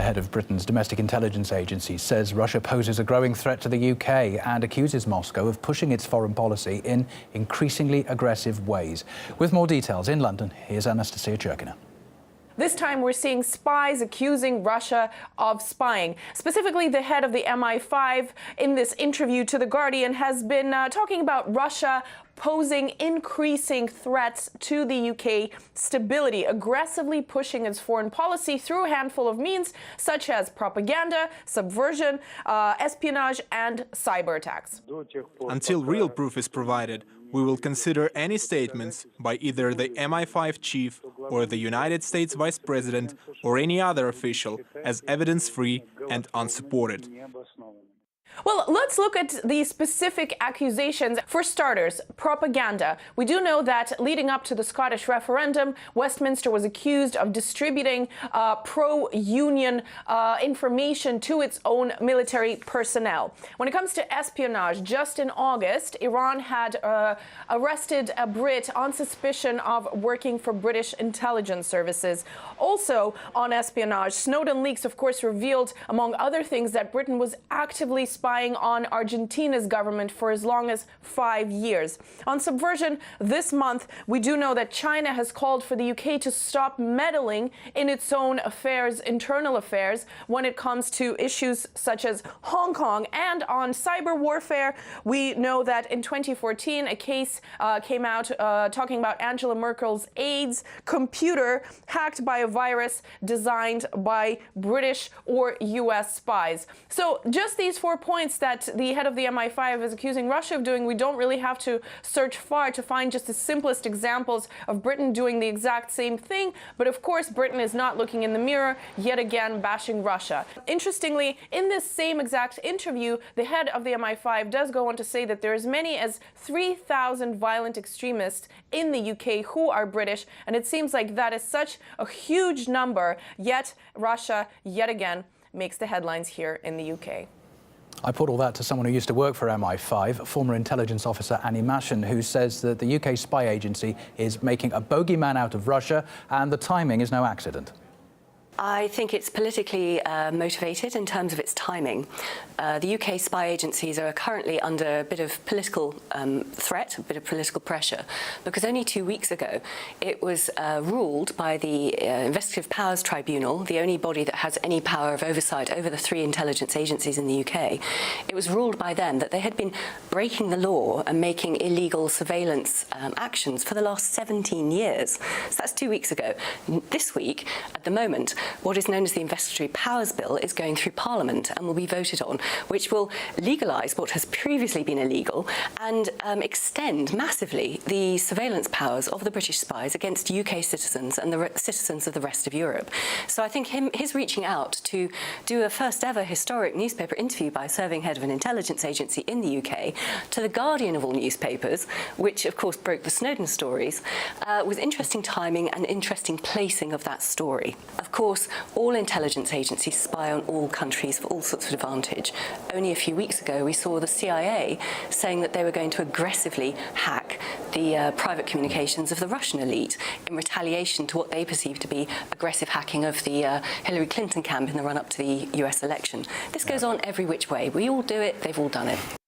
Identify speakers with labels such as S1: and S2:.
S1: The head of Britain's domestic intelligence agency says Russia poses a growing threat to the UK and accuses Moscow of pushing its foreign policy in increasingly aggressive ways. With more details in London, here's Anastasia Churkina.
S2: This time we're seeing spies accusing Russia of spying. Specifically, the head of the MI5 in this interview to The Guardian has been talking about Russia posing increasing threats to the UK stability, aggressively pushing its foreign policy through a handful of means such as propaganda, subversion, espionage and cyber attacks.
S3: Until real proof is provided, we will consider any statements by either the MI5 chief or the United States Vice President or any other official as evidence-free and unsupported.
S2: Well, let's look at the specific accusations. For starters, propaganda. We do know that leading up to the Scottish referendum, Westminster was accused of distributing pro-union information to its own military personnel. When it comes to espionage, just in August, Iran had arrested a Brit on suspicion of working for British intelligence services. Also on espionage, Snowden leaks, of course, revealed, among other things, that Britain was actively spying on Argentina's government for as long as 5 years. On subversion, this month, we do know that China has called for the UK to stop meddling in its own affairs, internal affairs, when it comes to issues such as Hong Kong. And on cyber warfare, we know that in 2014, a case came out talking about Angela Merkel's aide's computer hacked by a virus designed by British or US spies. So just these 4 points that the head of the MI5 is accusing Russia of doing, we don't really have to search far to find just the simplest examples of Britain doing the exact same thing. But of course, Britain is not looking in the mirror, yet again bashing Russia. Interestingly, in this same exact interview, the head of the MI5 does go on to say that there are as many as 3,000 violent extremists in the UK who are British, and it seems like that is such a huge number, yet Russia, yet again, makes the headlines here in the UK.
S1: I put all that to someone who used to work for MI5, former intelligence officer Annie Mashen, who says that the UK spy agency is making a bogeyman out of Russia and the timing is no accident.
S4: I think it's politically motivated in terms of its timing. The UK spy agencies are currently under a bit of political threat, a bit of political pressure, because only 2 weeks ago it was ruled by the Investigative Powers Tribunal, the only body that has any power of oversight over the 3 intelligence agencies in the UK. It was ruled by them that they had been breaking the law and making illegal surveillance actions for the last 17 years. So that's 2 weeks ago. This week, at the moment, what is known as the Investigatory Powers Bill is going through Parliament and will be voted on, which will legalise what has previously been illegal and extend massively the surveillance powers of the British spies against UK citizens and the citizens of the rest of Europe. So I think his reaching out to do a first ever historic newspaper interview by a serving head of an intelligence agency in the UK to the Guardian of all newspapers, which of course broke the Snowden stories, was interesting timing and interesting placing of that story. Of course, all intelligence agencies spy on all countries for all sorts of advantage. Only a few weeks ago, we saw the CIA saying that they were going to aggressively hack the private communications of the Russian elite in retaliation to what they perceive to be aggressive hacking of the Hillary Clinton camp in the run-up to the US election. This goes on every which way. We all do it, they've all done it.